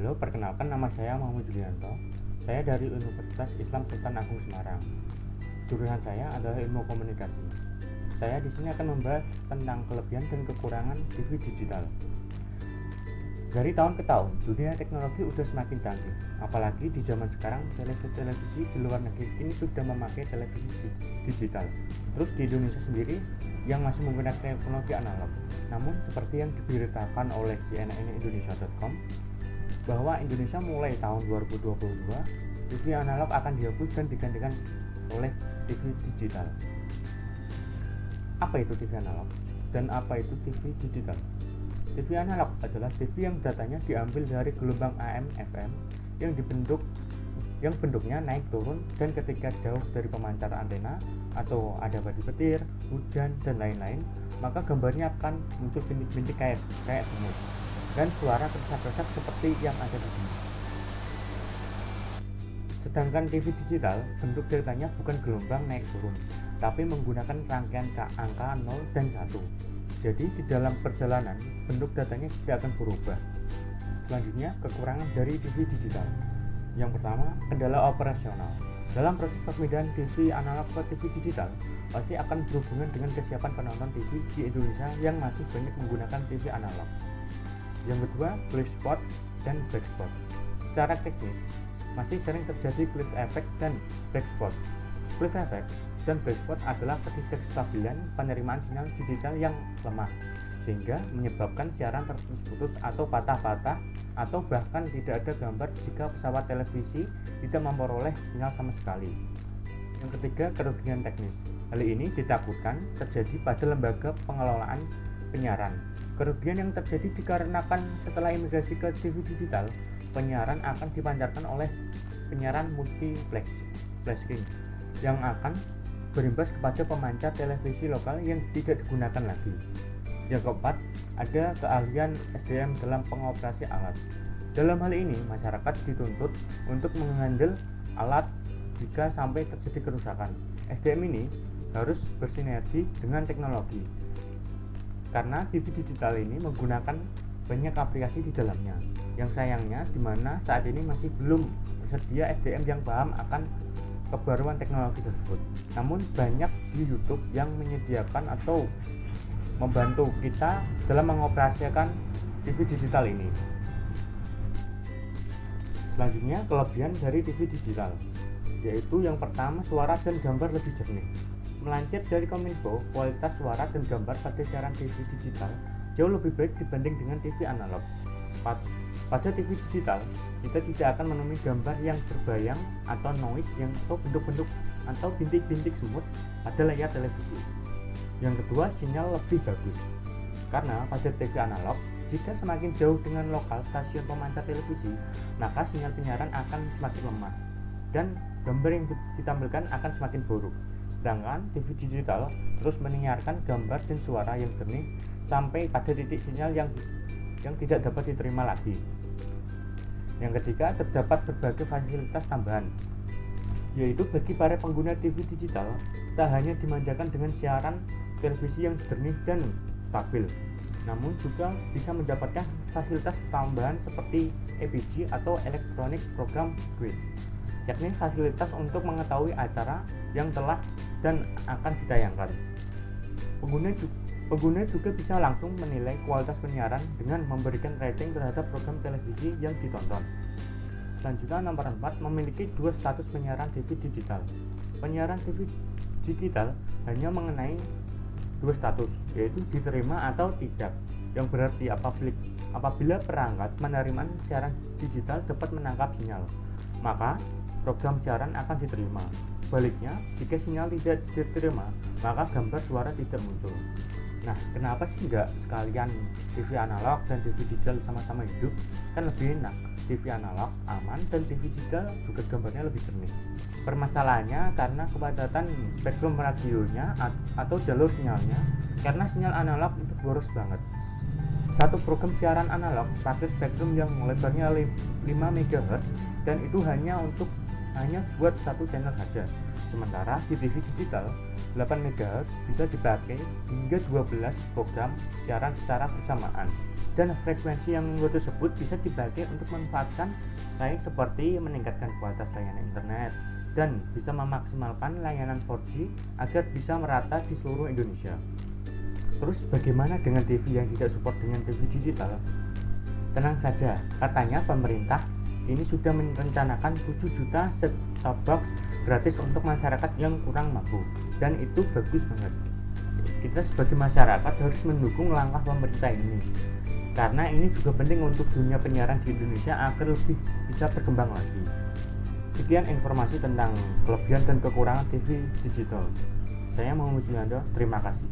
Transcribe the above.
Halo, perkenalkan nama saya Muhammad Julianto. Saya dari Universitas Islam Sultan Agung Semarang. Jurusan saya adalah ilmu komunikasi. Saya di sini akan membahas tentang kelebihan dan kekurangan TV digital. Dari tahun ke tahun, dunia teknologi sudah semakin canggih. Apalagi di zaman sekarang, televisi di luar negeri ini sudah memakai televisi digital. Terus di Indonesia sendiri yang masih menggunakan teknologi analog. Namun seperti yang diberitakan oleh cnnindonesia.com bahwa Indonesia mulai tahun 2022 TV analog akan dihapus dan digantikan oleh TV digital. Apa itu TV analog dan apa itu TV digital? TV analog adalah TV yang datanya diambil dari gelombang AM FM yang bentuknya naik turun, dan ketika jauh dari pemancar antena atau ada badai petir, hujan dan lain-lain, maka gambarnya akan muncul bintik-bintik kayak semut dan suara terdesak-desak seperti yang ada di sini. Sedangkan TV digital bentuk datanya bukan gelombang naik turun, tapi menggunakan rangkaian angka 0 dan 1. Jadi di dalam perjalanan bentuk datanya tidak akan berubah. Selanjutnya, kekurangan dari TV digital. Yang pertama, kendala operasional. Dalam proses pemindahan TV analog ke TV digital, pasti akan berhubungan dengan kesiapan penonton TV di Indonesia yang masih banyak menggunakan TV analog. Yang kedua, blind spot dan black spot. Secara teknis, masih sering terjadi cliff effect dan black spot. Cliff effect dan black spot adalah ketidakstabilan penerimaan sinyal digital yang lemah, sehingga menyebabkan siaran terputus-putus atau patah-patah, atau bahkan tidak ada gambar jika pesawat televisi tidak memperoleh sinyal sama sekali. Yang ketiga, kerugian teknis. Hal ini ditakutkan terjadi pada lembaga pengelolaan penyiaran. Kerugian yang terjadi dikarenakan setelah imigrasi ke TV digital, penyiaran akan dipancarkan oleh penyiaran multiplexing yang akan berimbas kepada pemancar televisi lokal yang tidak digunakan lagi. Yang keempat, ada keahlian SDM dalam pengoperasi alat. Dalam hal ini, masyarakat dituntut untuk menghandle alat jika sampai terjadi kerusakan. SDM ini harus bersinergi dengan teknologi, karena TV digital ini menggunakan banyak aplikasi di dalamnya. Yang sayangnya di mana saat ini masih belum tersedia SDM yang paham akan kebaruan teknologi tersebut. Namun banyak di YouTube yang menyediakan atau membantu kita dalam mengoperasikan TV digital ini. Selanjutnya, kelebihan dari TV digital, yaitu yang pertama, suara dan gambar lebih jernih. Melansir dari Kominfo, kualitas suara dan gambar pada siaran TV digital jauh lebih baik dibanding dengan TV analog. Pada TV digital, kita tidak akan menemui gambar yang berbayang atau noise yang atau bentuk-bentuk atau bintik-bintik semut pada layar televisi. Yang kedua, sinyal lebih bagus. Karena pada TV analog, jika semakin jauh dengan lokal stasiun pemancar televisi, maka sinyal penyiaran akan semakin lemah dan gambar yang ditampilkan akan semakin buruk. Sedangkan TV digital terus menyiarkan gambar dan suara yang jernih sampai pada titik sinyal yang tidak dapat diterima lagi. Yang ketiga, terdapat berbagai fasilitas tambahan, yaitu bagi para pengguna TV digital tak hanya dimanjakan dengan siaran televisi yang jernih dan stabil, namun juga bisa mendapatkan fasilitas tambahan seperti EPG atau Electronic Program Guide, yakni fasilitas untuk mengetahui acara yang telah dan akan ditayangkan. Pengguna juga bisa langsung menilai kualitas penyiaran dengan memberikan rating terhadap program televisi yang ditonton. Selanjutnya, nomor 4, memiliki dua status penyiaran TV digital. Penyiaran TV digital hanya mengenai dua status, yaitu diterima atau tidak, yang berarti apabila perangkat penerimaan siaran digital dapat menangkap sinyal, maka program siaran akan diterima. Sebaliknya, jika sinyal tidak diterima, maka gambar suara tidak muncul. Nah, kenapa sih nggak sekalian TV analog dan TV digital sama-sama hidup? Kan lebih enak. TV analog aman dan TV digital juga gambarnya lebih jernih. Permasalahannya karena kepadatan spektrum radionya atau jalur sinyalnya, karena sinyal analog itu boros banget. Satu program siaran analog pakai spektrum yang lebarnya 5 MHz dan itu hanya buat satu channel saja. Sementara di TV digital 8 MHz bisa dipakai hingga 12 program siaran secara bersamaan, dan frekuensi yang tersebut bisa dipakai untuk manfaatkan lain seperti meningkatkan kualitas layanan internet dan bisa memaksimalkan layanan 4G agar bisa merata di seluruh Indonesia. Terus bagaimana dengan TV yang tidak support dengan TV digital? Tenang saja, katanya pemerintah ini sudah merencanakan 7 juta set-top box gratis untuk masyarakat yang kurang mampu, dan itu bagus banget. Kita sebagai masyarakat harus mendukung langkah pemerintah ini, karena ini juga penting untuk dunia penyiaran di Indonesia agar lebih bisa berkembang lagi. Sekian informasi tentang kelebihan dan kekurangan TV digital. Saya Muhammad Juliando, terima kasih.